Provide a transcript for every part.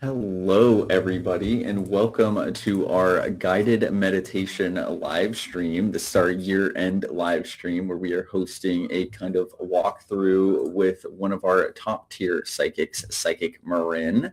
Hello, everybody, and welcome to our guided meditation live stream. This is our year-end live stream where we are hosting a kind of walkthrough with one of our top-tier psychics, Psychic Marin.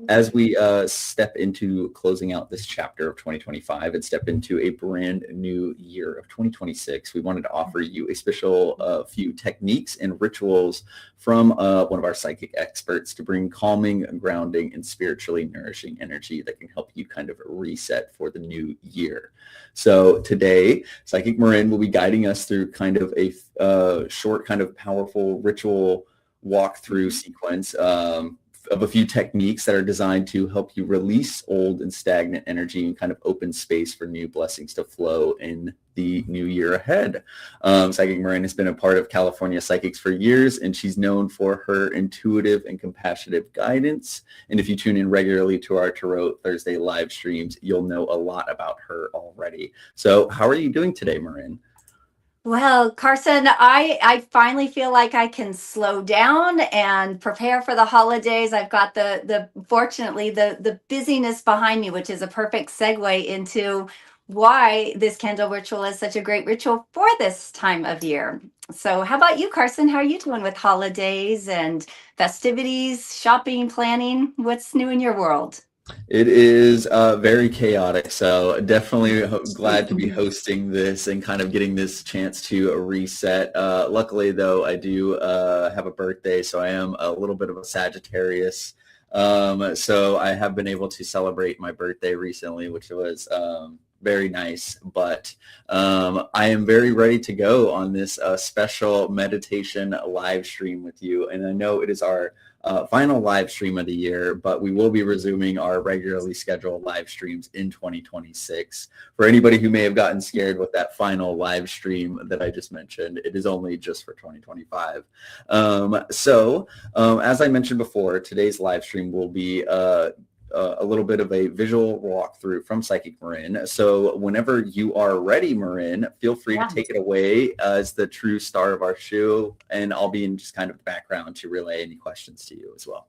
As we step into closing out this chapter of 2025 and step into a brand new year of 2026, we wanted to offer you a special few techniques and rituals from one of our psychic experts to bring calming, grounding, and spiritually nourishing energy that can help you kind of reset for the new year. So today, Psychic Marin will be guiding us through kind of a short, kind of powerful ritual walkthrough sequence of a few techniques that are designed to help you release old and stagnant energy and kind of open space for new blessings to flow in the new year ahead. Psychic Marin has been a part of California Psychics for years, and she's known for her intuitive and compassionate guidance. And if you tune in regularly to our Tarot Thursday live streams, you'll know a lot about her already. So how are you doing today, Marin? Well, Carson, I finally feel like I can slow down and prepare for the holidays. I've got the fortunately the busyness behind me, which is a perfect segue into why this candle ritual is such a great ritual for this time of year. So, how about you, Carson? How are you doing with holidays and festivities, shopping, planning? What's new in your world? It is very chaotic, so definitely glad to be hosting this and kind of getting this chance to reset. Luckily, though, I do have a birthday, so I am a little bit of a Sagittarius. So I have been able to celebrate my birthday recently, which was very nice. But I am very ready to go on this special meditation live stream with you, and I know it is our final live stream of the year, but we will be resuming our regularly scheduled live streams in 2026. For anybody who may have gotten scared with that final live stream that I just mentioned, it is only just for 2025. As I mentioned before, today's live stream will be a little bit of a visual walkthrough from Psychic Marin. So whenever you are ready, Marin, feel free to Yeah. take it away as the true star of our show, and I'll be in just kind of the background to relay any questions to you as well.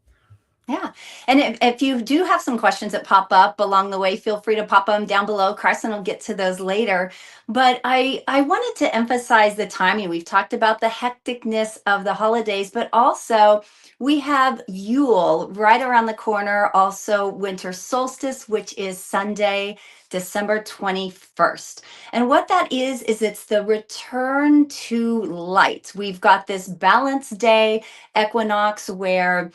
Yeah. And if you do have some questions that pop up along the way, feel free to pop them down below. Carson will get to those later. But I wanted to emphasize the timing. We've talked about the hecticness of the holidays, but also we have Yule right around the corner. Also, winter solstice, which is Sunday, December 21st. And what that is it's the return to light. We've got this balance day equinox where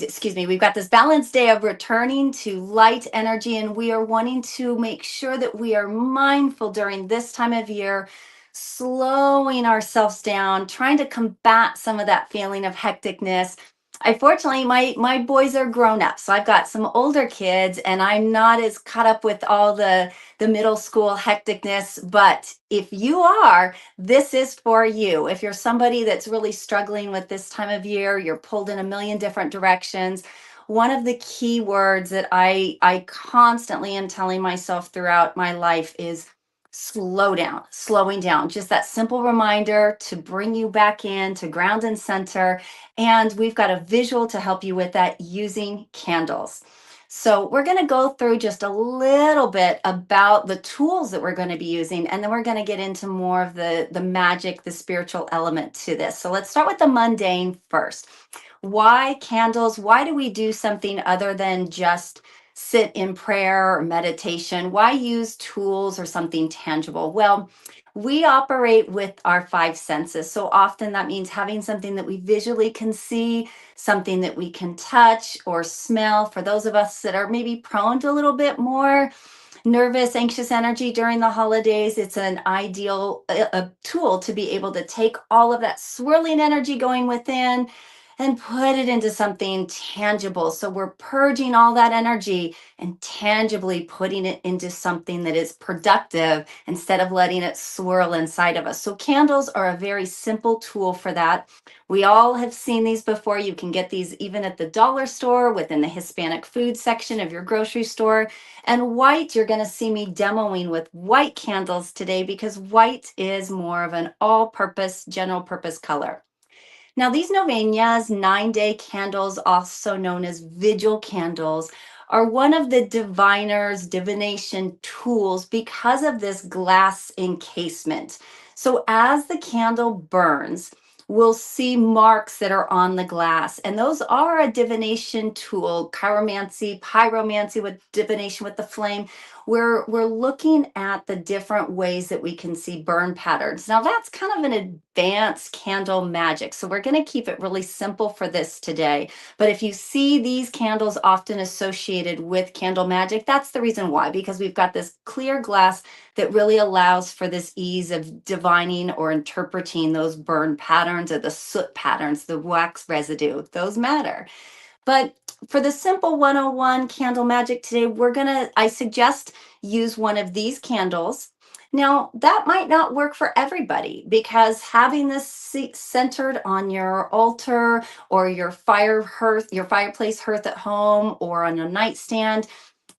excuse me, we've got this balanced day of returning to light energy, and we are wanting to make sure that we are mindful during this time of year, slowing ourselves down, trying to combat some of that feeling of hecticness. I fortunately, my boys are grown up, so I've got some older kids, and I'm not as caught up with all the middle school hecticness. But if you are, this is for you. If you're somebody that's really struggling with this time of year, you're pulled in a million different directions. One of the key words that I constantly am telling myself throughout my life is slow down, slowing down. Just that simple reminder to bring you back in to ground and center. And we've got a visual to help you with that using candles. So we're going to go through just a little bit about the tools that we're going to be using, and then we're going to get into more of the magic, the spiritual element to this. So let's start with the mundane first. Why candles? Why do we do something other than just sit in prayer or meditation? Why use tools or something tangible? Well, we operate with our five senses. So often that means having something that we visually can see, something that we can touch or smell. For those of us that are maybe prone to a little bit more nervous, anxious energy during the holidays, it's an ideal a tool to be able to take all of that swirling energy going within and put it into something tangible. So we're purging all that energy and tangibly putting it into something that is productive instead of letting it swirl inside of us. So candles are a very simple tool for that. We all have seen these before. You can get these even at the dollar store, within the Hispanic food section of your grocery store. And white, you're going to see me demoing with white candles today because white is more of an all-purpose, general purpose color. Now, these novenas, 9-day candles, also known as vigil candles, are one of the diviner's divination tools because of this glass encasement. So, as the candle burns, we'll see marks that are on the glass, and those are a divination tool, chiromancy, pyromancy with divination with the flame. We're looking at the different ways that we can see burn patterns. Now that's kind of an advanced candle magic. So we're going to keep it really simple for this today. But if you see these candles often associated with candle magic, that's the reason why, because we've got this clear glass that really allows for this ease of divining or interpreting those burn patterns or the soot patterns, the wax residue. Those matter. But for the simple 101 candle magic today, I suggest use one of these candles. Now, that might not work for everybody because having this centered on your altar or your fireplace hearth at home or on a nightstand,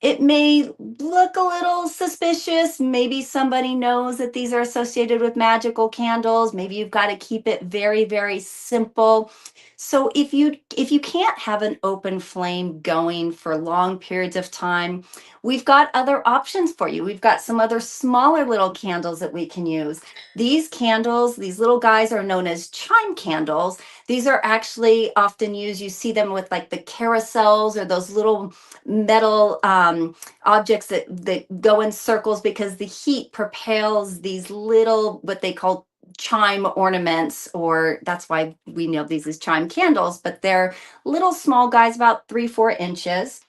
it may look a little suspicious. Maybe somebody knows that these are associated with magical candles. Maybe you've got to keep it very, very simple. So if you can't have an open flame going for long periods of time, we've got other options for you. We've got some other smaller little candles that we can use. These candles, these little guys are known as chime candles. These are actually often used, you see them with like the carousels or those little metal objects that go in circles because the heat propels these little, what they call chime ornaments, or that's why we know these as chime candles, but they're little small guys about 3-4 inches.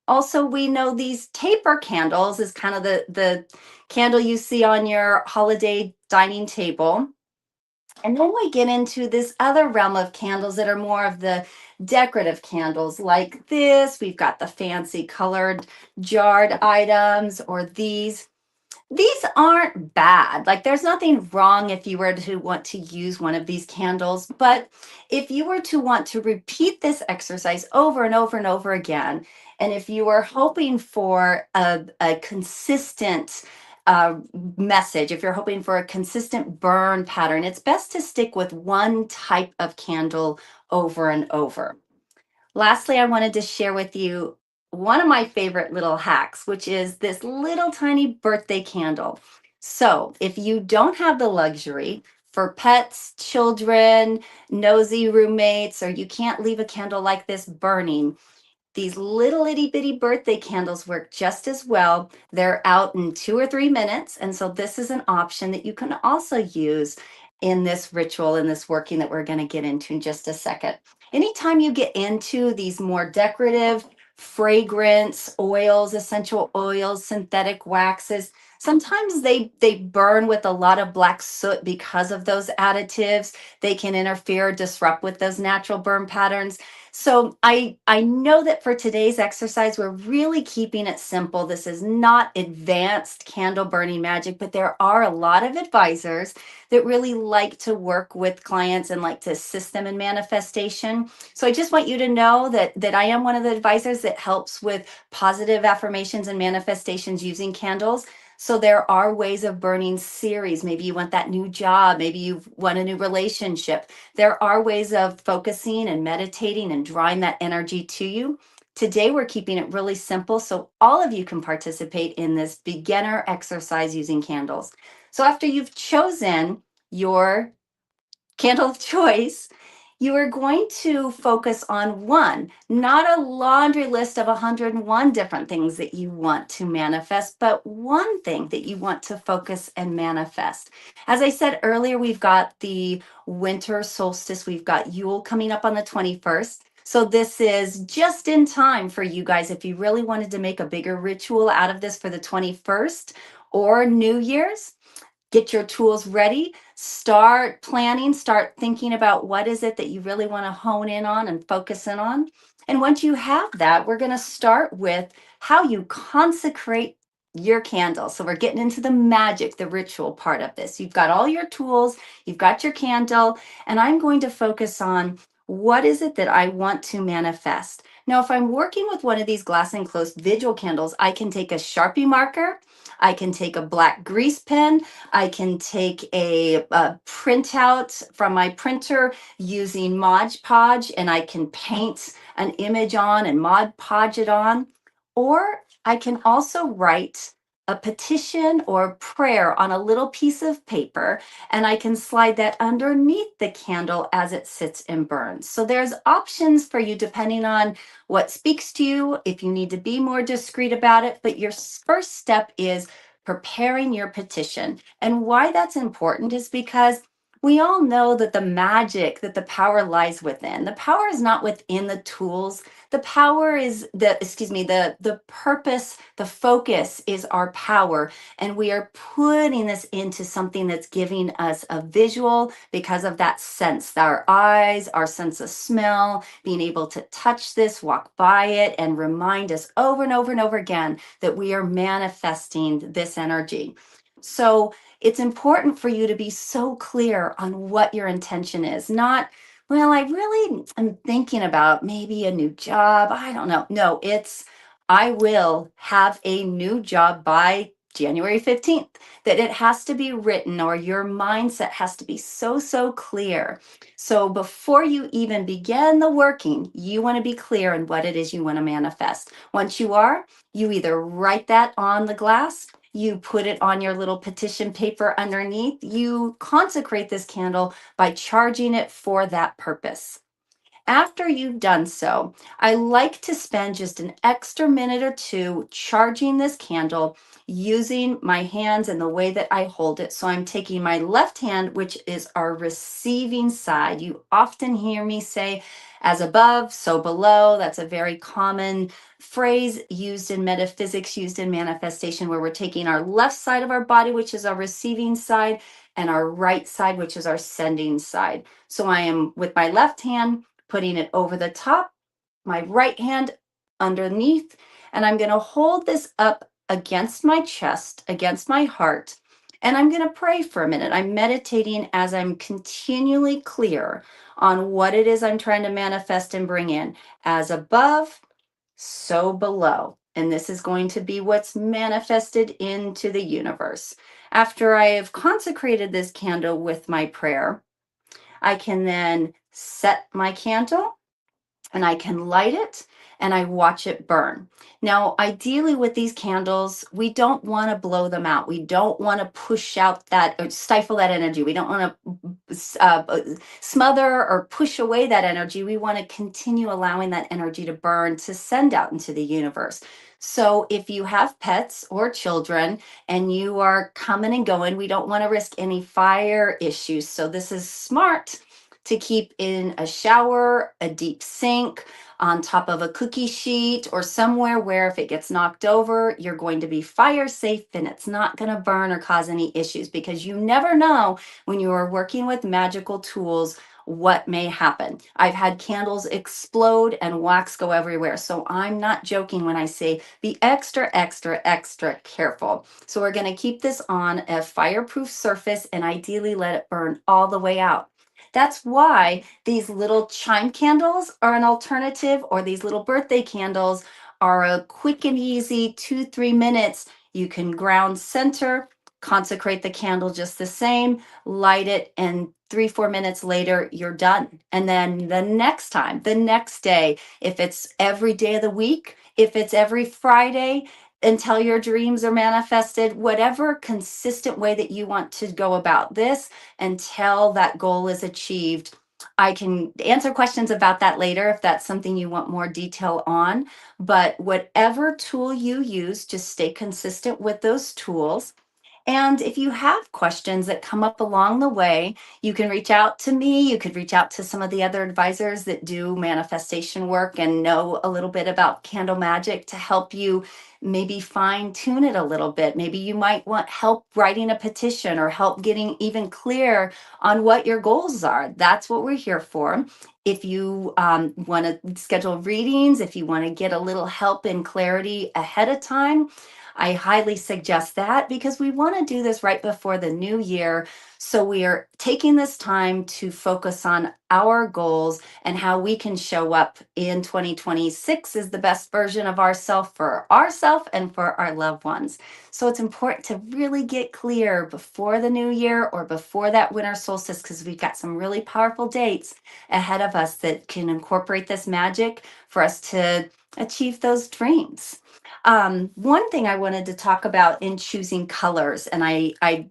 Also, we know these taper candles is kind of the candle you see on your holiday dining table. And then we get into this other realm of candles that are more of the decorative candles like this. We've got the fancy colored jarred items, or these aren't bad. Like there's nothing wrong if you were to want to use one of these candles, but if you were to want to repeat this exercise over and over and over again, and if you are hoping for a consistent message, if you're hoping for a consistent burn pattern, it's best to stick with one type of candle over and over. Lastly, I wanted to share with you one of my favorite little hacks, which is this little tiny birthday candle. So, if you don't have the luxury for pets, children, nosy roommates, or you can't leave a candle like this burning, these little itty bitty birthday candles work just as well. They're out in 2 or 3 minutes. And so this is an option that you can also use in this ritual, in this working that we're going to get into in just a second. Anytime you get into these more decorative fragrance, oils, essential oils, synthetic waxes, sometimes they burn with a lot of black soot because of those additives. They can interfere, disrupt with those natural burn patterns. So I know that for today's exercise, we're really keeping it simple. This is not advanced candle burning magic, but there are a lot of advisors that really like to work with clients and like to assist them in manifestation. So I just want you to know that I am one of the advisors that helps with positive affirmations and manifestations using candles. So there are ways of burning series. Maybe you want that new job. Maybe you want a new relationship. There are ways of focusing and meditating and drawing that energy to you. Today, we're keeping it really simple so all of you can participate in this beginner exercise using candles. So after you've chosen your candle of choice, you are going to focus on one, not a laundry list of 101 different things that you want to manifest, but one thing that you want to focus and manifest. As I said earlier, we've got the winter solstice, we've got Yule coming up on the 21st. So this is just in time for you guys if you really wanted to make a bigger ritual out of this for the 21st or New Year's. Get your tools ready, start planning, start thinking about what is it that you really want to hone in on and focus in on. And once you have that, we're going to start with how you consecrate your candle. So we're getting into the magic, the ritual part of this. You've got all your tools, you've got your candle, and I'm going to focus on what is it that I want to manifest. Now, if I'm working with one of these glass enclosed vigil candles, I can take a Sharpie marker, I can take a black grease pen, I can take a printout from my printer using Mod Podge, and I can paint an image on and Mod Podge it on. Or I can also write a petition or prayer on a little piece of paper, and I can slide that underneath the candle as it sits and burns. So there's options for you depending on what speaks to you, if you need to be more discreet about it. But your first step is preparing your petition. And why that's important is because we all know that the magic, that the power lies within. The power is not within the tools. The power is the purpose, the focus is our power. And we are putting this into something that's giving us a visual because of that sense, our eyes, our sense of smell, being able to touch this, walk by it, and remind us over and over and over again that we are manifesting this energy. So it's important for you to be so clear on what your intention is, not, well, I really am thinking about maybe a new job. I don't know. No, it's, I will have a new job by January 15th, that it has to be written, or your mindset has to be so, so clear. So before you even begin the working, you want to be clear on what it is you want to manifest. Once you are, you either write that on the glass, you put it on your little petition paper underneath, you consecrate this candle by charging it for that purpose. After you've done so, I like to spend just an extra minute or two charging this candle using my hands and the way that I hold it. So I'm taking my left hand, which is our receiving side. You often hear me say, as above, so below. That's a very common phrase used in metaphysics, used in manifestation, where we're taking our left side of our body, which is our receiving side, and our right side, which is our sending side. So I am with my left hand putting it over the top, my right hand underneath, and I'm going to hold this up against my chest, against my heart, and I'm going to pray for a minute. I'm meditating as I'm continually clear on what it is I'm trying to manifest and bring in. As above, so below. And this is going to be what's manifested into the universe. After I have consecrated this candle with my prayer, I can then set my candle and I can light it and I watch it burn. Now, ideally with these candles, we don't want to blow them out. We don't want to push out that or stifle that energy. We don't want to smother or push away that energy. We want to continue allowing that energy to burn, to send out into the universe. So if you have pets or children and you are coming and going, we don't want to risk any fire issues. So this is smart to keep in a shower, a deep sink, on top of a cookie sheet, or somewhere where if it gets knocked over, you're going to be fire safe and it's not going to burn or cause any issues, because you never know when you are working with magical tools what may happen. I've had candles explode and wax go everywhere. So I'm not joking when I say be extra, extra, extra careful. So we're going to keep this on a fireproof surface and ideally let it burn all the way out. That's why these little chime candles are an alternative, or these little birthday candles are a quick and easy 2-3 minutes. You can ground center, consecrate the candle just the same, light it, and 3-4 minutes later, you're done. And then the next time, the next day, if it's every day of the week, if it's every Friday, until your dreams are manifested, whatever consistent way that you want to go about this until that goal is achieved. I can answer questions about that later if that's something you want more detail on. But whatever tool you use, just stay consistent with those tools. And if you have questions that come up along the way, you can reach out to me. You could reach out to some of the other advisors that do manifestation work and know a little bit about candle magic to help you maybe fine tune it a little bit. Maybe you might want help writing a petition or help getting even clear on what your goals are. That's what we're here for. If you want to schedule readings, if you want to get a little help and clarity ahead of time, I highly suggest that, because we want to do this right before the new year So we are taking this time to focus on our goals and how we can show up in 2026 is the best version of ourself for ourself and for our loved ones. So it's important to really get clear before the new year or before that winter solstice, because we've got some really powerful dates ahead of us that can incorporate this magic for us to achieve those dreams. One thing I wanted to talk about in choosing colors, and I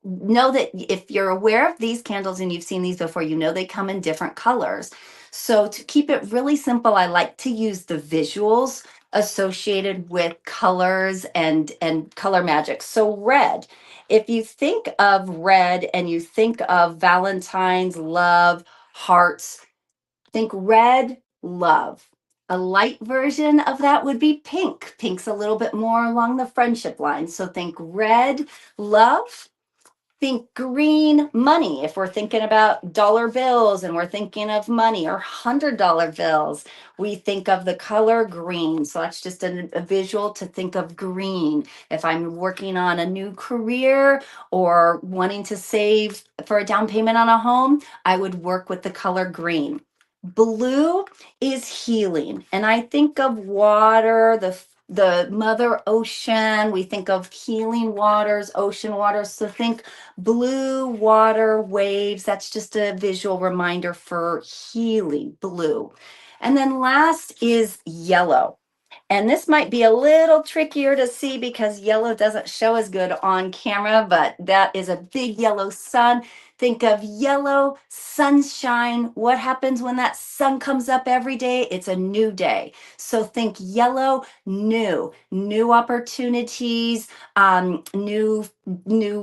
know that if you're aware of these candles and you've seen these before, you know they come in different colors. So to keep it really simple, I like to use the visuals associated with colors and color magic. So red, if you think of red and you think of Valentine's, love, hearts, think red, love. A light version of that would be pink. Pink's a little bit more along the friendship line. So think red, love. Think green, money. If we're thinking about dollar bills and we're thinking of money, or $100 bills, we think of the color green. So that's just a visual to think of green. If I'm working on a new career or wanting to save for a down payment on a home, I would work with the color green. Blue is healing. And I think of water, the mother ocean. We think of healing waters, ocean waters. So think blue water waves. That's just a visual reminder for healing, blue. And then last is yellow. And this might be a little trickier to see because yellow doesn't show as good on camera, but that is a big yellow sun. Think of yellow sunshine. What happens when that sun comes up every day? It's a new day. So think yellow, new opportunities, new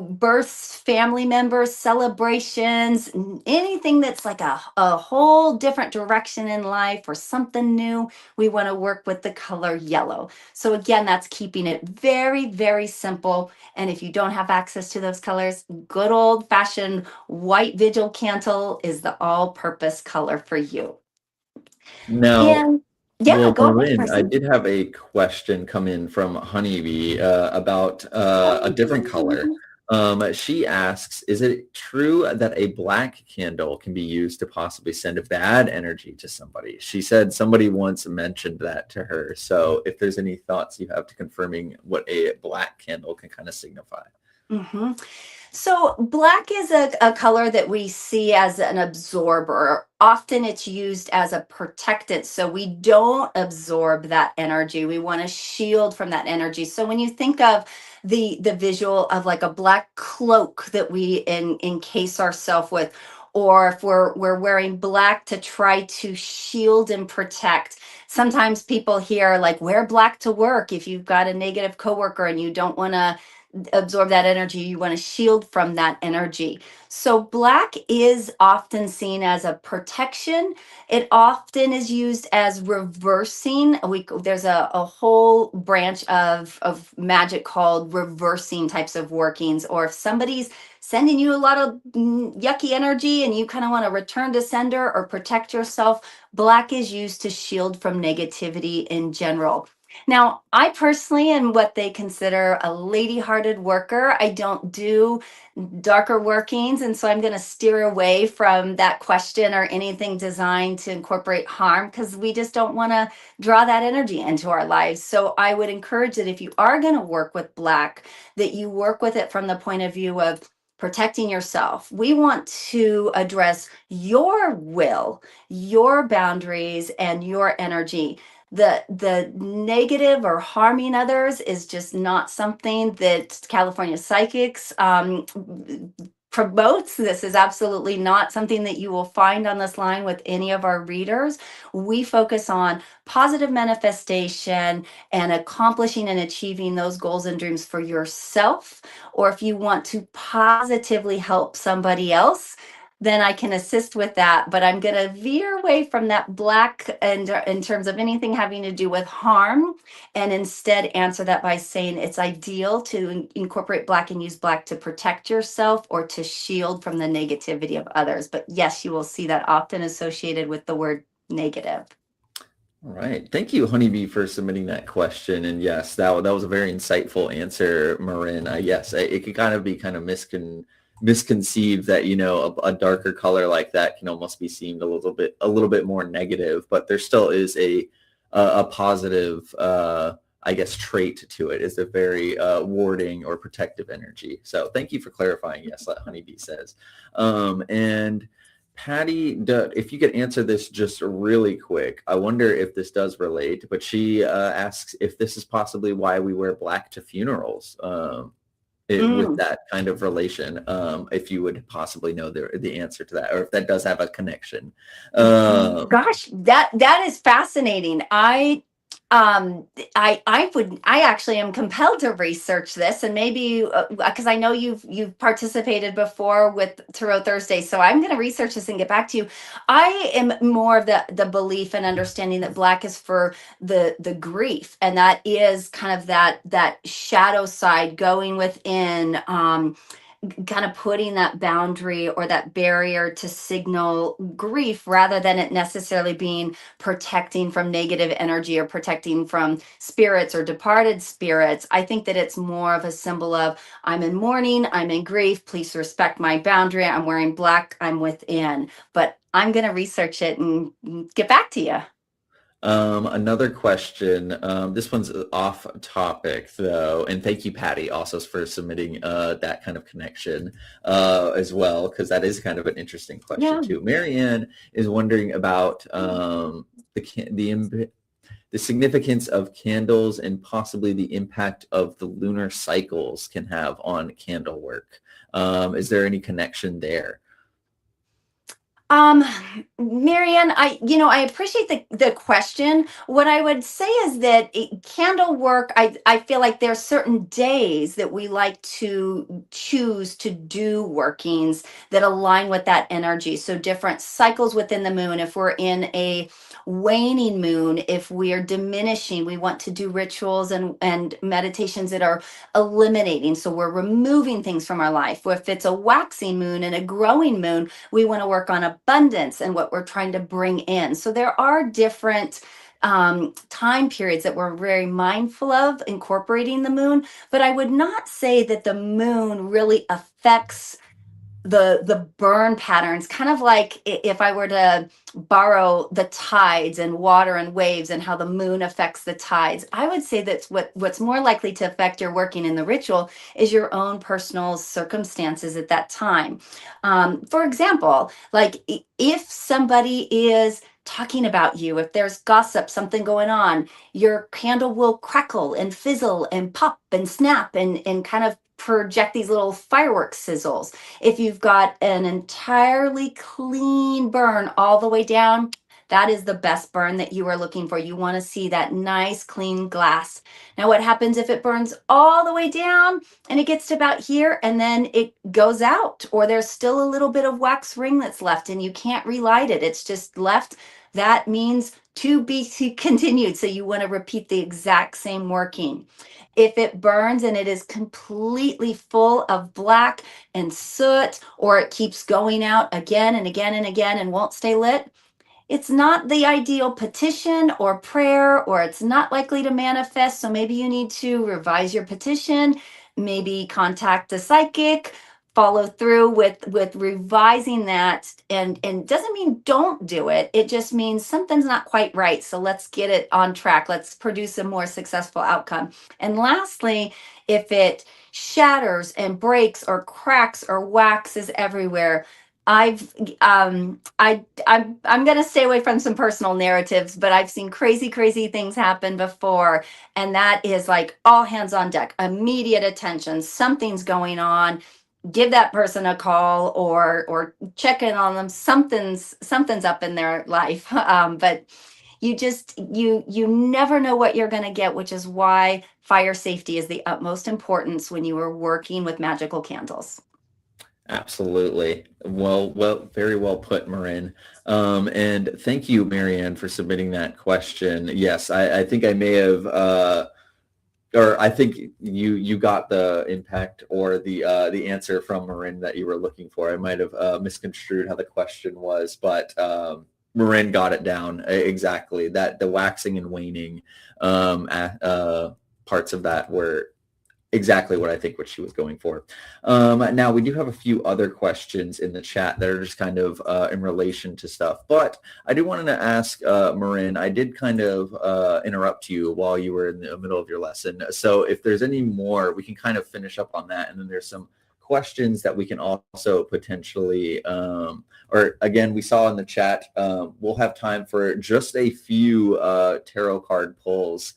births, family members, celebrations, anything that's like a whole different direction in life or something new. We want to work with the color yellow. So again, that's keeping it very, very simple. And if you don't have access to those colors, good old fashioned white vigil candle is the all-purpose color for you. Now, And yeah, well, go ahead, Marin, I Carson. did have a question come in from Honeybee about a different color. She asks, is it true that a black candle can be used to possibly send a bad energy to somebody? She said somebody once mentioned that to her. So if there's any thoughts you have to confirming what a black candle can kind of signify. Mm-hmm. So black is a color that we see as an absorber. Often it's used as a protectant. So we don't absorb that energy. We want to shield from that energy. So when you think of the visual of like a black cloak that we encase ourselves with, or if we're wearing black to try to shield and protect. Sometimes people hear like wear black to work if you've got a negative coworker and you don't want to absorb that energy, you want to shield from that energy. So black is often seen as a protection. It often is used as reversing. There's a whole branch of magic called reversing types of workings. Or if somebody's sending you a lot of yucky energy and you kind of want to return to sender or protect yourself, black is used to shield from negativity in general. Now, I personally am what they consider a lady-hearted worker. I don't do darker workings, and so I'm going to steer away from that question or anything designed to incorporate harm because we just don't want to draw that energy into our lives. So I would encourage that if you are going to work with black, that you work with it from the point of view of protecting yourself. We want to address your will, your boundaries, and your energy. The negative or harming others is just not something that California Psychics promotes. This is absolutely not something that you will find on this line with any of our readers. We focus on positive manifestation and accomplishing and achieving those goals and dreams for yourself. Or if you want to positively help somebody else, then I can assist with that. But I'm going to veer away from that black and in terms of anything having to do with harm, and instead answer that by saying it's ideal to incorporate black and use black to protect yourself or to shield from the negativity of others. But yes, you will see that often associated with the word negative. All right. Thank you, Honeybee, for submitting that question. And yes, that was a very insightful answer, Marin. Yes, it could kind of be kind of misconceived that, a darker color like that can almost be seen a little bit more negative, but there still is a positive, I guess, trait to it. Is a very warding or protective energy. So thank you for clarifying. Yes, like Honeybee says. And Patty, if you could answer this just really quick, I wonder if this does relate, but she asks if this is possibly why we wear black to funerals, with Mm. that kind of relation, if you would possibly know the answer to that, or if that does have a connection. Gosh, that is fascinating. I actually am compelled to research this, and maybe because I know you've participated before with Tarot Thursday, so I'm going to research this and get back to you. I am more of the belief and understanding that black is for the grief, and that is kind of that shadow side going within. Kind of putting that boundary or that barrier to signal grief rather than it necessarily being protecting from negative energy or protecting from spirits or departed spirits. I think that it's more of a symbol of I'm in mourning, I'm in grief, please respect my boundary, I'm wearing black, I'm within. But I'm going to research it and get back to you. Another question. This one's off topic though, and thank you, Patty, also for submitting that kind of connection as well, because that is kind of an interesting question Yeah. too. Marianne is wondering about the significance of candles and possibly the impact of the lunar cycles can have on candle work. Is there any connection there? Um, Marianne, I appreciate the question. What I would say is that candle work, I feel like there's certain days that we like to choose to do workings that align with that energy. So different cycles within the moon. If we're in a waning moon, if we are diminishing, we want to do rituals and meditations that are eliminating. So we're removing things from our life. If it's a waxing moon and a growing moon, we want to work on abundance and what we're trying to bring in. So there are different time periods that we're very mindful of incorporating the moon, but I would not say that the moon really affects the burn patterns, kind of like if I were to borrow the tides and water and waves and how the moon affects the tides. I would say that's what's more likely to affect your working in the ritual is your own personal circumstances at that time. For example, like if somebody is talking about you, if there's gossip, something going on, your candle will crackle and fizzle and pop and snap and kind of project these little fireworks sizzles. If you've got an entirely clean burn all the way down, that is the best burn that you are looking for. You want to see that nice clean glass. Now, what happens if it burns all the way down and it gets to about here and then it goes out, or there's still a little bit of wax ring that's left and you can't relight it? It's just left. That means to be continued. So you want to repeat the exact same working. If it burns and it is completely full of black and soot, or it keeps going out again and again and again and won't stay lit, it's not the ideal petition or prayer, or it's not likely to manifest. So maybe you need to revise your petition, maybe contact a psychic, follow through with revising that. And doesn't mean don't do it. It just means something's not quite right. So let's get it on track. Let's produce a more successful outcome. And lastly, if it shatters and breaks or cracks or waxes everywhere, I've I'm going to stay away from some personal narratives, but I've seen crazy things happen before, and that is like all hands on deck, immediate attention. Something's going on. Give that person a call or check in on them. Something's up in their life. But you never know what you're going to get, which is why fire safety is the utmost importance when you are working with magical candles. Absolutely. Very well put, Marin. And thank you, Marianne, for submitting that question. Yes, I think I may have, or I think you got the impact or the answer from Marin that you were looking for. I might have misconstrued how the question was, but Marin got it down exactly. That the waxing and waning parts of that were exactly what I think what she was going for. Now we do have a few other questions in the chat that are just kind of in relation to stuff, but I do want to ask Marin. I did kind of interrupt you while you were in the middle of your lesson. So if there's any more, we can kind of finish up on that, and then there's some questions that we can also potentially or again, we saw in the chat, we'll have time for just a few tarot card pulls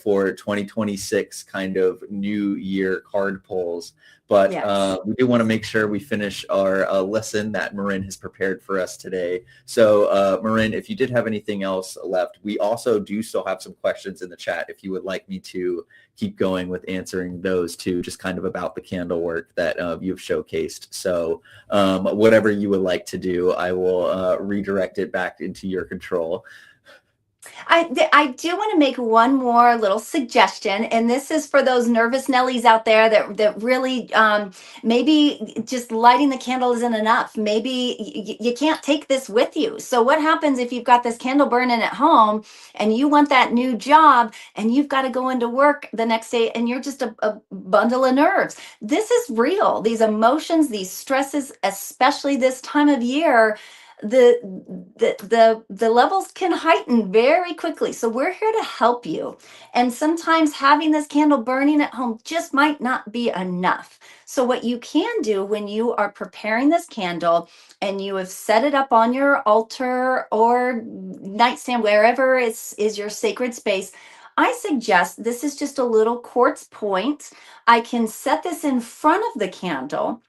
for 2026 kind of new year card pulls. But Yes. we do want to make sure we finish our lesson that Marin has prepared for us today. So Marin, if you did have anything else left, we also do still have some questions in the chat if you would like me to keep going with answering those too, just kind of about the candle work that you've showcased. So whatever you would like to do, I will redirect it back into your control. I do want to make one more little suggestion, and this is for those nervous Nellies out there that really maybe just lighting the candle isn't enough. Maybe you can't take this with you. So what happens if you've got this candle burning at home and you want that new job and you've got to go into work the next day and you're just a bundle of nerves? This is real. These emotions, these stresses, especially this time of year, the levels can heighten very quickly. So we're here to help you, and sometimes having this candle burning at home just might not be enough. So what you can do when you are preparing this candle and you have set it up on your altar or nightstand, wherever is your sacred space, I suggest this is just a little quartz point. I can set this in front of the candle,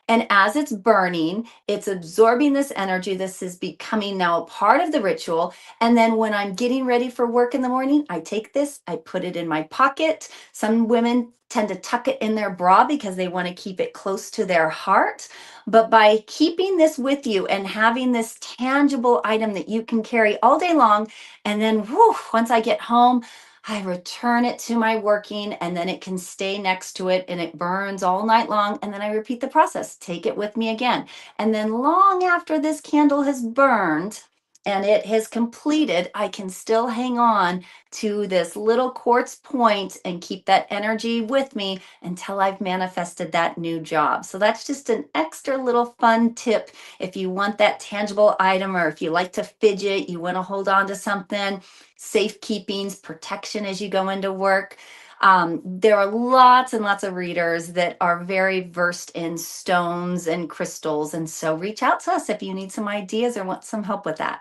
and as it's burning, it's absorbing this energy. This is becoming now a part of the ritual. And then when I'm getting ready for work in the morning, I take this, I put it in my pocket. Some women tend to tuck it in their bra because they want to keep it close to their heart. But by keeping this with you and having this tangible item that you can carry all day long, and then whew, once I get home, I return it to my working, and then it can stay next to it and it burns all night long. And then I repeat the process, take it with me again. And then long after this candle has burned and it has completed, I can still hang on to this little quartz point and keep that energy with me until I've manifested that new job. So that's just an extra little fun tip. If you want that tangible item, or if you like to fidget, you want to hold on to something, safekeepings, protection as you go into work. There are lots and lots of readers that are very versed in stones and crystals. And so reach out to us if you need some ideas or want some help with that.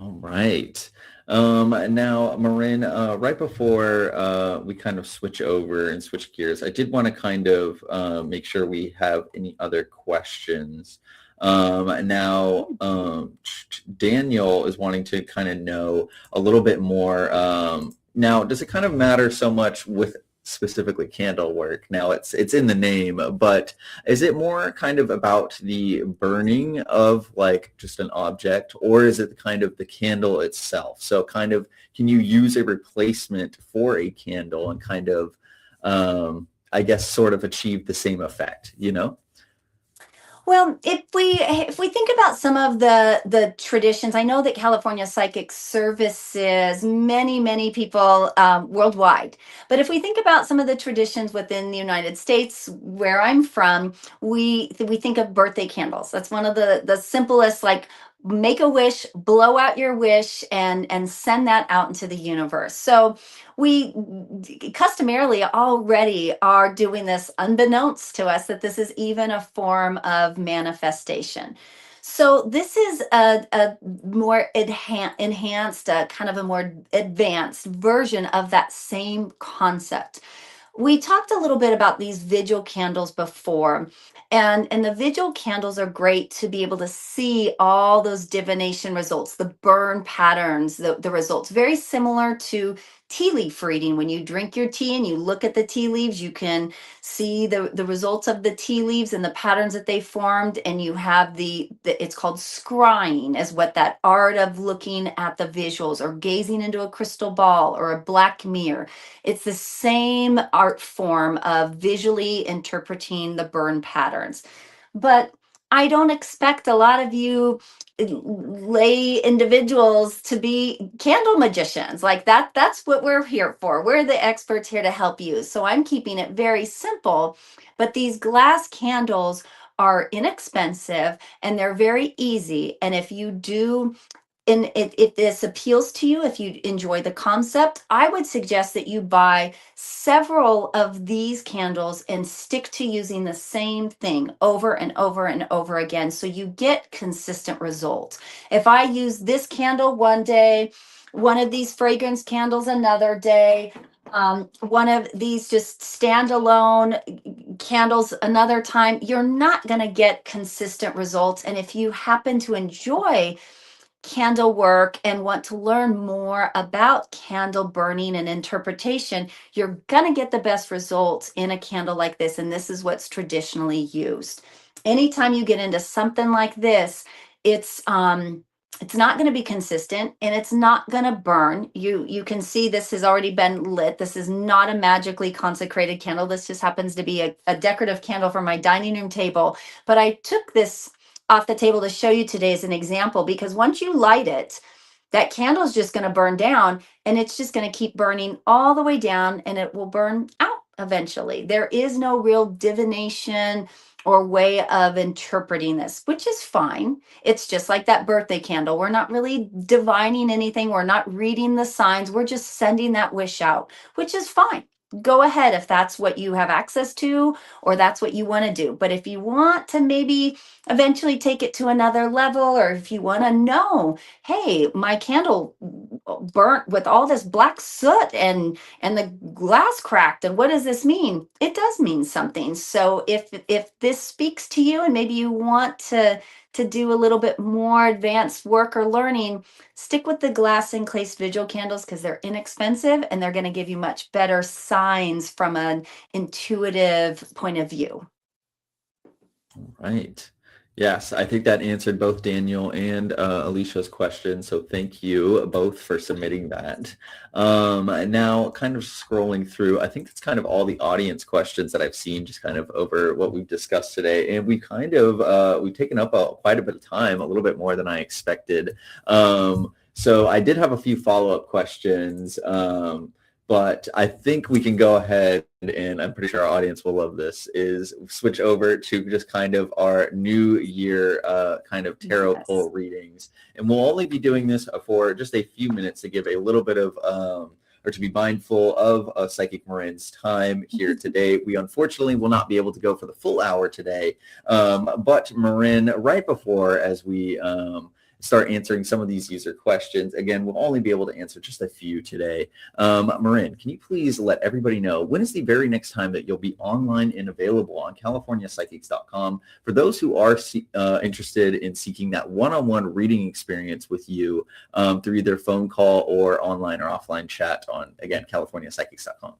All right. Now, Marin, right before we kind of switch over and switch gears, I did want to kind of make sure we have any other questions. Now, Daniel is wanting to kind of know a little bit more. Now, does it kind of matter so much with specifically candle work? Now, it's in the name, but is it more kind of about the burning of like just an object, or is it kind of the candle itself? So kind of, can you use a replacement for a candle and kind of, I guess, sort of achieve the same effect, you know? Well, if we think about some of the traditions, I know that California Psychic services many people worldwide. But if we think about some of the traditions within the United States, where I'm from, we think of birthday candles. That's one of the simplest, like make a wish, blow out your wish, and send that out into the universe. So we customarily already are doing this unbeknownst to us, that this is even a form of manifestation. So this is a more enhanced, kind of a more advanced version of that same concept. We talked a little bit about these vigil candles before, and the vigil candles are great to be able to see all those divination results, the burn patterns, the results, very similar to tea leaf reading. When you drink your tea and you look at the tea leaves, you can see the results of the tea leaves and the patterns that they formed. And you have it's called scrying, is what that art of looking at the visuals or gazing into a crystal ball or a black mirror. It's the same art form of visually interpreting the burn patterns. But I don't expect a lot of you lay individuals to be candle magicians. Like that's what we're here for. We're the experts here to help you. So I'm keeping it very simple, but these glass candles are inexpensive and they're very easy. And if you do, and if this appeals to you, if you enjoy the concept, I would suggest that you buy several of these candles and stick to using the same thing over and over and over again so you get consistent results. If I use this candle one day, one of these fragrance candles another day, one of these just standalone candles another time, you're not going to get consistent results. And if you happen to enjoy candle work and want to learn more about candle burning and interpretation, you're going to get the best results in a candle like this. And this is what's traditionally used. Anytime you get into something like this, it's not going to be consistent and it's not going to burn. You can see this has already been lit. This is not a magically consecrated candle. This just happens to be a decorative candle for my dining room table. But I took this off the table to show you today as an example, because once you light it, that candle is just going to burn down and it's just going to keep burning all the way down and it will burn out eventually. There is no real divination or way of interpreting this, which is fine. It's just like that birthday candle. We're not really divining anything. We're not reading the signs. We're just sending that wish out, which is fine. Go ahead if that's what you have access to or that's what you want to do. But if you want to maybe eventually take it to another level, or if you want to know, hey, my candle burnt with all this black soot and the glass cracked, and what does this mean? It does mean something. So if this speaks to you and maybe you want to do a little bit more advanced work or learning, stick with the glass encased vigil candles because they're inexpensive and they're going to give you much better signs from an intuitive point of view. Right. Yes, I think that answered both Daniel and Alicia's question. So thank you both for submitting that. And now kind of scrolling through, I think that's kind of all the audience questions that I've seen just kind of over what we've discussed today. And we kind of, we've taken up quite a bit of time, a little bit more than I expected. So I did have a few follow-up questions. But I think we can go ahead, and I'm pretty sure our audience will love this, is switch over to just kind of our new year kind of tarot pull readings. And we'll only be doing this for just a few minutes to give a little bit of, or to be mindful of Psychic Marin's time here today. We unfortunately will not be able to go for the full hour today. But Marin, right before, as we start answering some of these user questions. Again, we'll only be able to answer just a few today. Marin, can you please let everybody know when is the very next time that you'll be online and available on CaliforniaPsychics.com for those who are interested in seeking that one-on-one reading experience with you through either phone call or online or offline chat on, again, CaliforniaPsychics.com?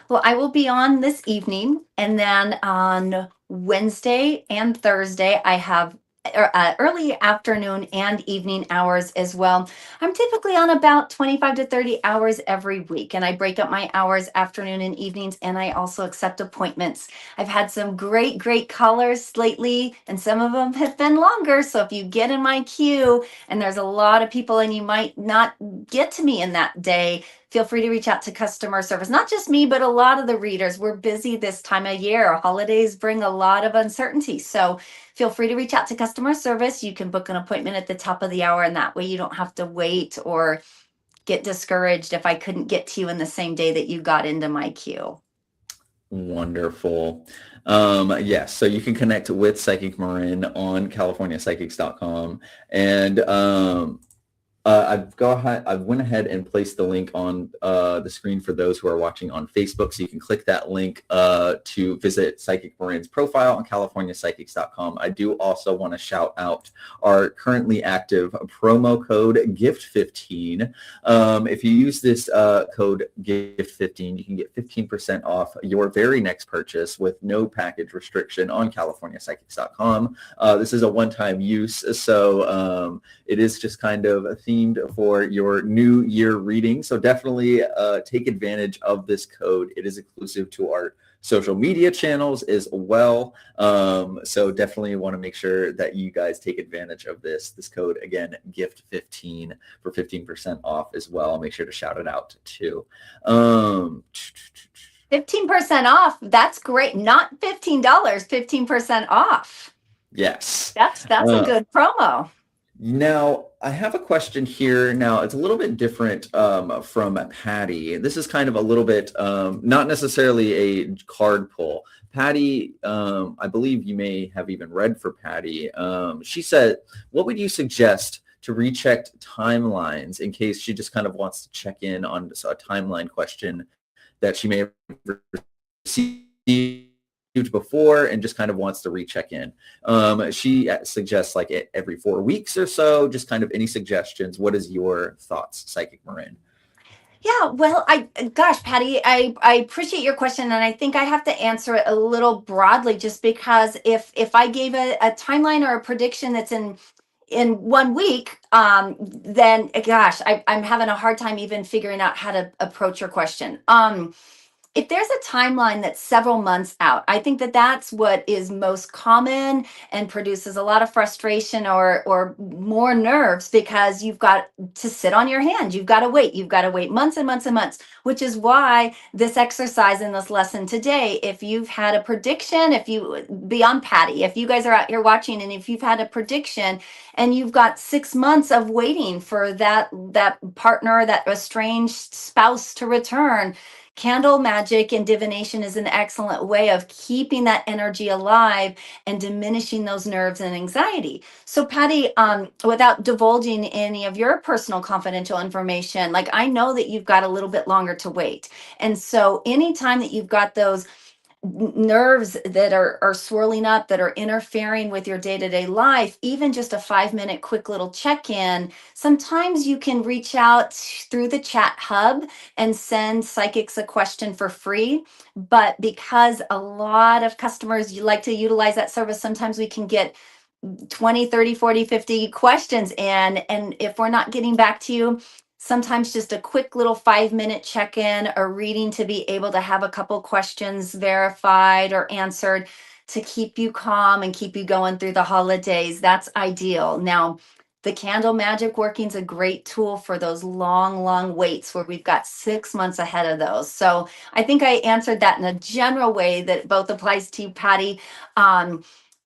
Well, I will be on this evening, and then on Wednesday and Thursday, I have early afternoon and evening hours as well. I'm typically on about 25 to 30 hours every week, and I break up my hours afternoon and evenings, and I also accept appointments. I've had some great callers lately, and some of them have been longer. So if you get in my queue and there's a lot of people and you might not get to me in that day, feel free to reach out to customer service. Not just me, but a lot of the readers. We're busy this time of year. Holidays bring a lot of uncertainty. So feel free to reach out to customer service. You can book an appointment at the top of the hour, and that way you don't have to wait or get discouraged if I couldn't get to you in the same day that you got into my queue. Wonderful. Yes, so you can connect with Psychic Marin on CaliforniaPsychics.com. And I went ahead and placed the link on the screen for those who are watching on Facebook. So you can click that link to visit Psychic Marin's profile on CaliforniaPsychics.com. I do also want to shout out our currently active promo code GIFT15. If you use this code GIFT15, you can get 15% off your very next purchase with no package restriction on CaliforniaPsychics.com. This is a one-time use, so it is just kind of themed for your new year reading. So definitely take advantage of this code. It is exclusive to our social media channels as well. So definitely want to make sure that you guys take advantage of this code. Again, gift15 for 15% off as well. Make sure to shout it out too. 15% off. That's great. Not $15, 15% off. Yes. That's a good promo. Now, I have a question here. Now, it's a little bit different from Patty. This is kind of a little bit, not necessarily a card pull. Patty, I believe you may have even read for Patty. She said, what would you suggest to recheck timelines in case she just kind of wants to check in on a timeline question that she may have received before and just kind of wants to recheck in. She suggests like every 4 weeks or so, just kind of any suggestions. What is your thoughts, Psychic Marin? Yeah, well, gosh, Patty, I appreciate your question, and I think I have to answer it a little broadly, just because if I gave a timeline or a prediction that's in 1 week, then gosh, I'm having a hard time even figuring out how to approach your question. If there's a timeline that's several months out, I think that that's what is most common and produces a lot of frustration or more nerves, because you've got to sit on your hand. You've got to wait months and months and months, which is why this exercise in this lesson today, if you've had a prediction, if you, beyond Patty, if you guys are out here watching and if you've had a prediction and you've got 6 months of waiting for that partner, that estranged spouse to return, candle magic and divination is an excellent way of keeping that energy alive and diminishing those nerves and anxiety. So Patty, without divulging any of your personal confidential information, like, I know that you've got a little bit longer to wait. And so anytime that you've got those nerves that are swirling up, that are interfering with your day-to-day life, even just a 5-minute quick little check-in, sometimes you can reach out through the chat hub and send psychics a question for free. But because a lot of customers you like to utilize that service, sometimes we can get 20, 30, 40, 50 questions in, and if we're not getting back to you, sometimes just a quick little 5-minute check-in or reading to be able to have a couple questions verified or answered to keep you calm and keep you going through the holidays, that's ideal. Now, the candle magic working is a great tool for those long waits where we've got 6 months ahead of those. So I think I answered that in a general way that both applies to you, Patty.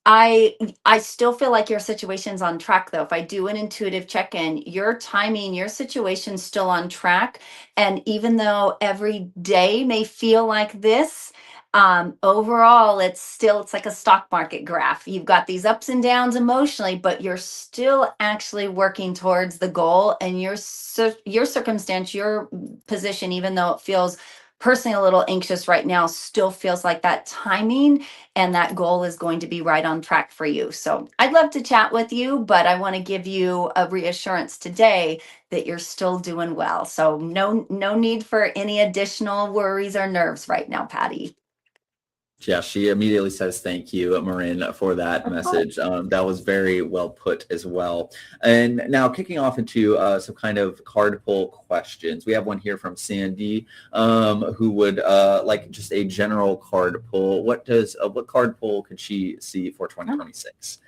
I still feel like your situation's on track, though. If I do an intuitive check-in, your timing, your situation's still on track. And even though every day may feel like this, overall, it's like a stock market graph. You've got these ups and downs emotionally, but you're still actually working towards the goal. And your circumstance, your position, even though it feels personally a little anxious right now, still feels like that timing and that goal is going to be right on track for you. So I'd love to chat with you, but I want to give you a reassurance today that you're still doing well. So no need for any additional worries or nerves right now, Patty. Yeah, she immediately says thank you, Marin, for that message. That was very well put as well. And now kicking off into some kind of card pull questions. We have one here from Sandy, who would like just a general card pull. What card pull could she see for 2026?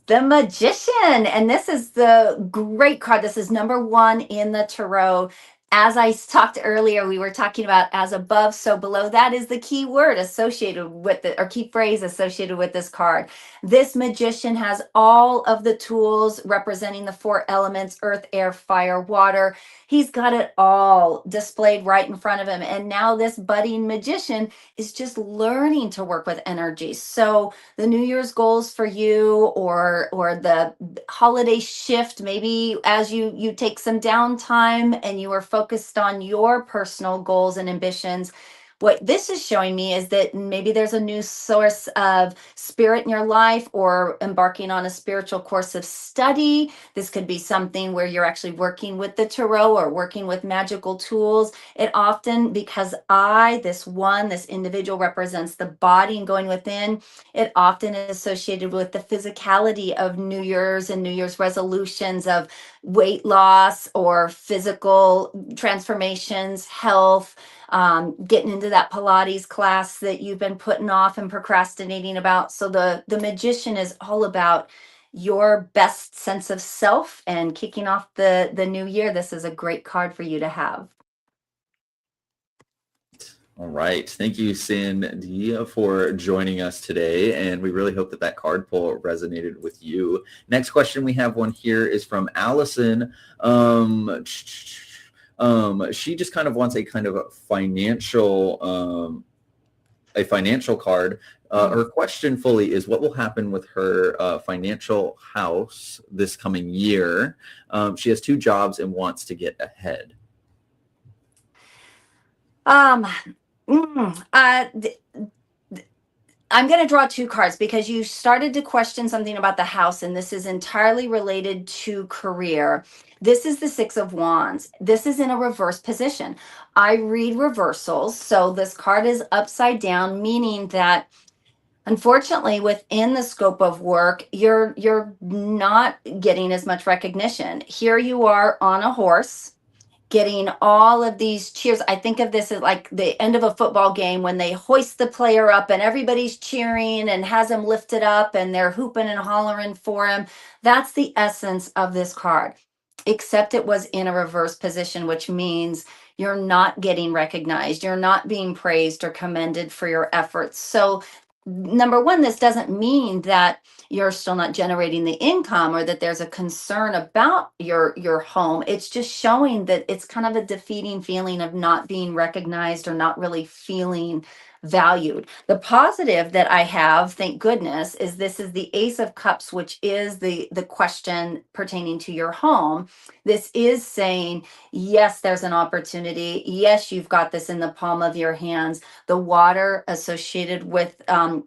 The Magician. And this is the great card. This is number 1 in the tarot. As I talked earlier, we were talking about as above, so below. That is the key word associated with it, or key phrase associated with this card. This magician has all of the tools representing the 4 elements: earth, air, fire, water. He's got it all displayed right in front of him. And now this budding magician is just learning to work with energy. So the New Year's goals for you, or the holiday shift, maybe as you take some downtime and you are focused on your personal goals and ambitions, what this is showing me is that maybe there's a new source of spirit in your life, or embarking on a spiritual course of study. This could be something where you're actually working with the tarot or working with magical tools. It often, because this individual represents the body and going within, it often is associated with the physicality of New Year's and New Year's resolutions of weight loss or physical transformations, health, getting into into that Pilates class that you've been putting off and procrastinating about. So the Magician is all about your best sense of self and kicking off the new year. This is a great card for you to have. All right. Thank you, Cindy, for joining us today. And we really hope that that card pull resonated with you. Next question we have one here is from Allison. She just kind of wants a kind of a financial card. Her question fully is what will happen with her financial house this coming year? She has 2 jobs and wants to get ahead. I'm going to draw 2 cards because you started to question something about the house, and this is entirely related to career. This is the 6 of Wands. This is in a reverse position. I read reversals, so this card is upside down, meaning that unfortunately within the scope of work, you're not getting as much recognition. Here you are on a horse, getting all of these cheers. I think of this as like the end of a football game when they hoist the player up and everybody's cheering and has him lifted up and they're hooping and hollering for him. That's the essence of this card, except it was in a reverse position, which means you're not getting recognized. You're not being praised or commended for your efforts. So number one, this doesn't mean that you're still not generating the income or that there's a concern about your home. It's just showing that it's kind of a defeating feeling of not being recognized or not really feeling valued. The positive that I have, thank goodness, is this is the Ace of Cups, which is the question pertaining to your home. This is saying, yes, there's an opportunity. Yes, you've got this in the palm of your hands. The water associated with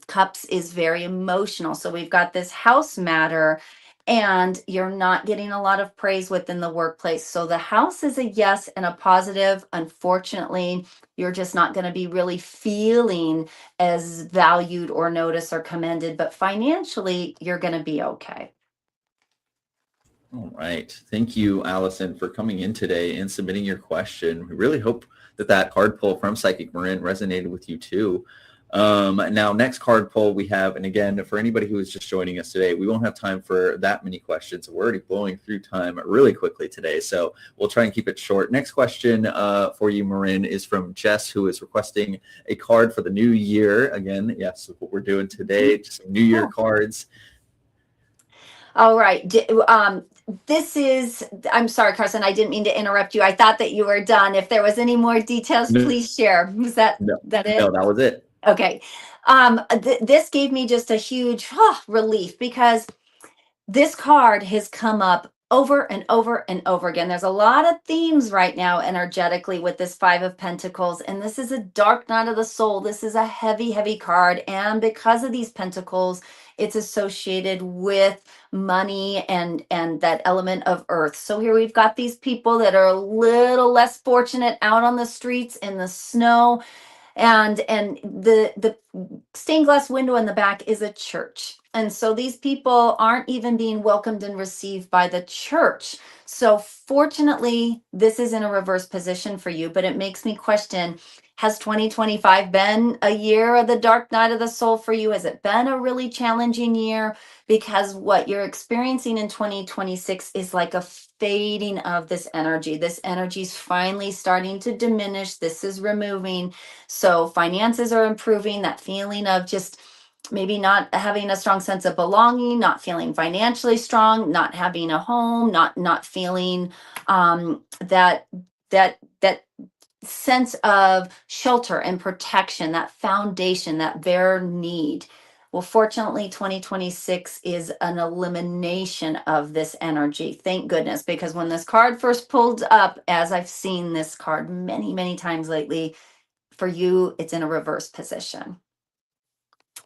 cups is very emotional. So we've got this house matter, and you're not getting a lot of praise within the workplace. So the house is a yes and a positive. Unfortunately, you're just not going to be really feeling as valued or noticed or commended, but financially, you're going to be okay. All right. Thank you, Allison, for coming in today and submitting your question. We really hope that that card pull from Psychic Marin resonated with you too. Now, next card pull we have, and again, for anybody who is just joining us today, we won't have time for that many questions. We're already blowing through time really quickly today, so we'll try and keep it short. Next question for you, Marin, is from Jess, who is requesting a card for the new year. Again, yes, what we're doing today, just some New Year cards. All right. This is, I'm sorry, Carson, I didn't mean to interrupt you. I thought that you were done. If there was any more details, please share. Was that it? No, that was it. Okay. This gave me just a huge relief because this card has come up over and over and over again. There's a lot of themes right now energetically with this 5 of Pentacles, and this is a dark night of the soul. This is a heavy, heavy card, and because of these pentacles, it's associated with money and that element of earth. So here we've got these people that are a little less fortunate out on the streets in the snow, and the stained glass window in the back is a church. And so these people aren't even being welcomed and received by the church. So fortunately, this is in a reverse position for you, but it makes me question, has 2025 been a year of the dark night of the soul for you? Has it been a really challenging year? Because what you're experiencing in 2026 is like a fading of this energy. This energy is finally starting to diminish. This is removing. So finances are improving, that feeling of just maybe not having a strong sense of belonging, not feeling financially strong, not having a home, not feeling that sense of shelter and protection, that foundation, that bare need. Well, fortunately, 2026 is an elimination of this energy. Thank goodness, because when this card first pulled up, as I've seen this card many, many times lately, for you, it's in a reverse position.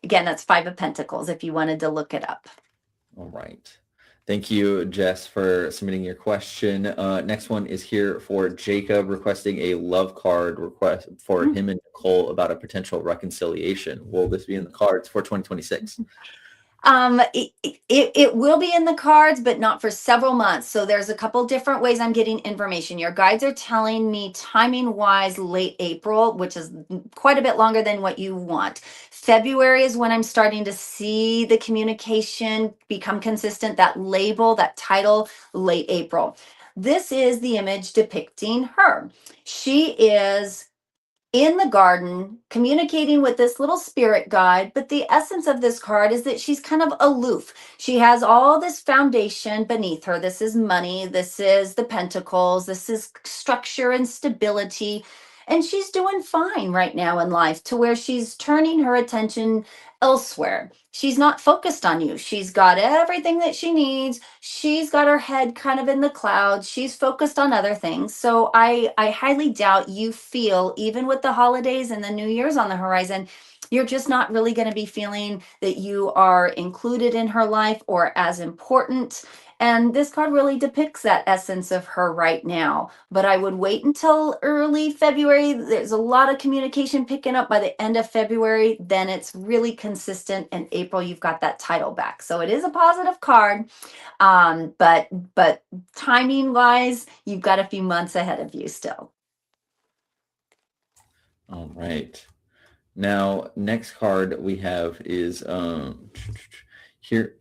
Again, that's 5 of Pentacles if you wanted to look it up. All right. Thank you, Jess, for submitting your question. Next one is here for Jacob, requesting a love card request for him and Nicole about a potential reconciliation. Will this be in the cards for 2026? It will be in the cards, but not for several months. So there's a couple different ways I'm getting information. Your guides are telling me timing wise late April, which is quite a bit longer than what you want. February is when I'm starting to see the communication become consistent, that label, that title, late April. This is the image depicting her. She is in the garden communicating with this little spirit guide, but the essence of this card is that she's kind of aloof. She has all this foundation beneath her. This is money, this is the pentacles, this is structure and stability, and she's doing fine right now in life, to where she's turning her attention elsewhere. She's not focused on you. She's got everything that she needs. She's got her head kind of in the clouds. She's focused on other things. So I highly doubt you feel, even with the holidays and the New Year's on the horizon, you're just not really going to be feeling that you are included in her life or as important. And this card really depicts that essence of her right now. But I would wait until early February. There's a lot of communication picking up by the end of February. Then it's really consistent. In April, you've got that title back. So it is a positive card. But timing wise, you've got a few months ahead of you still. All right. Now, next card we have is here.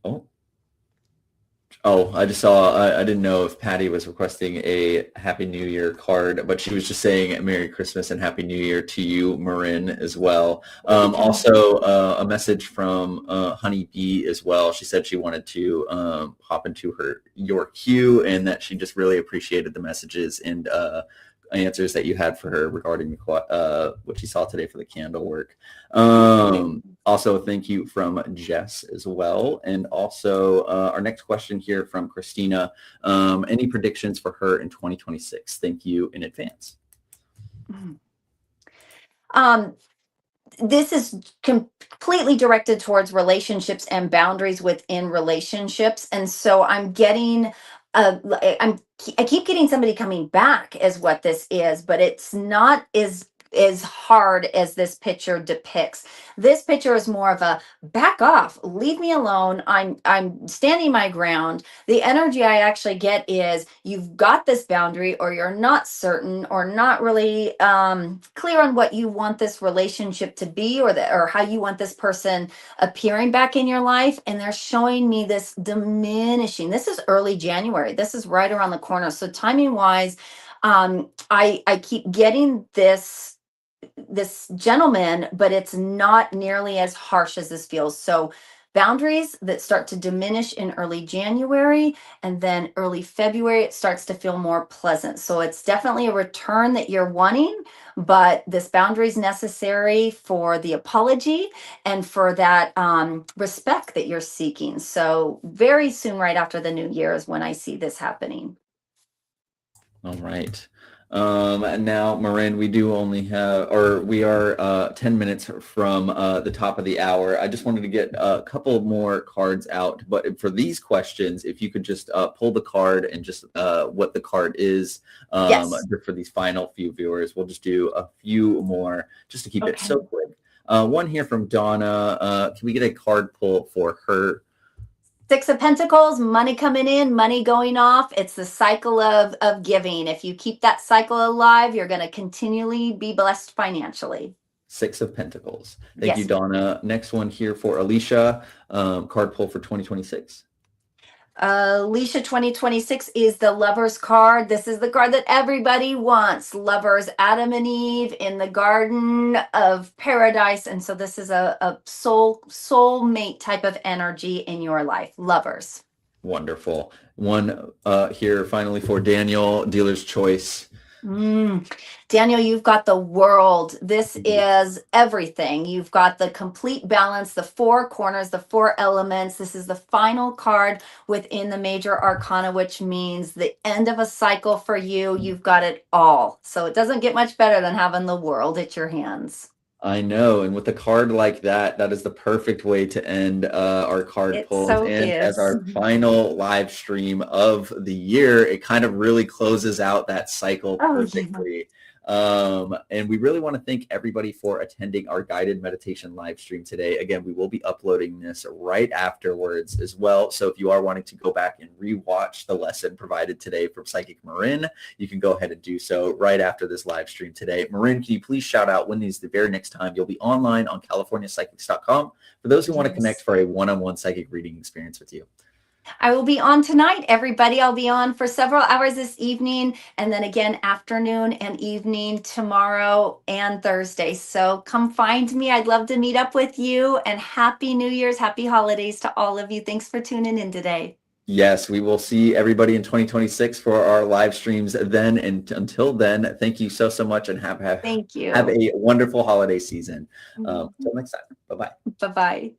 Oh, I just saw, I didn't know if Patty was requesting a Happy New Year card, but she was just saying Merry Christmas and Happy New Year to you, Marin, as well. Also, a message from Honey Bee as well. She said she wanted to hop into your queue, and that she just really appreciated the messages and answers that you had for her regarding what she saw today for the candle work. Also, thank you from Jess as well. And also our next question here from Christina. Any predictions for her in 2026? Thank you in advance. This is completely directed towards relationships and boundaries within relationships. And so I'm getting I keep getting somebody coming back as what this is, but it's not as hard as this picture depicts. This picture is more of a back off, leave me alone. I'm standing my ground. The energy I actually get is you've got this boundary, or you're not certain or not really clear on what you want this relationship to be, or how you want this person appearing back in your life. And they're showing me this diminishing. This is early January. This is right around the corner. So timing wise, I keep getting this gentleman, but it's not nearly as harsh as this feels. So boundaries that start to diminish in early January, and then early February, it starts to feel more pleasant. So it's definitely a return that you're wanting, but this boundary is necessary for the apology and for that respect that you're seeking. So very soon, right after the new year, is when I see this happening. All right. Now, Marin, we do only have, or we are 10 minutes from the top of the hour. I just wanted to get a couple more cards out. But for these questions, if you could just pull the card and just what the card is, Yes. just for these final few viewers, we'll just do a few more just to keep it so quick. One here from Donna. Can we get a card pull for her? Six of Pentacles, money coming in, money going off. It's the cycle of giving. If you keep that cycle alive, you're going to continually be blessed financially. Six of Pentacles. Thank you, Donna. Next one here for Alicia. Card pull for 2026. Alicia, 2026 is the Lovers card. This is the card that everybody wants. Lovers, Adam and Eve in the Garden of Paradise. And so this is a soulmate type of energy in your life. Lovers. Wonderful. One here finally for Daniel, Dealer's Choice. Daniel, you've got the world. This is everything. You've got the complete balance, the four corners, the four elements. This is the final card within the major arcana, which means the end of a cycle for you. You've got it all. So it doesn't get much better than having the world at your hands. I know, and with a card like that, that is the perfect way to end our card pulls. So and as our final live stream of the year, it kind of really closes out that cycle perfectly. And we really want to thank everybody for attending our guided meditation live stream today. Again, we will be uploading this right afterwards as well. So if you are wanting to go back and rewatch the lesson provided today from Psychic Marin, you can go ahead and do so right after this live stream today. Marin, can you please shout out when is the very next time you'll be online on CaliforniaPsychics.com for those who want to connect Yes. for a one-on-one psychic reading experience with you? I will be on tonight, everybody. I'll be on for several hours this evening, and then again afternoon and evening tomorrow and Thursday. So come find me. I'd love to meet up with you, and happy New Year's, happy holidays to all of you. Thanks for tuning in today. Yes, we will see everybody in 2026 for our live streams then. And until then, thank you so much, and have Thank have you. a wonderful holiday season. Until next time. Bye-bye. Bye-bye.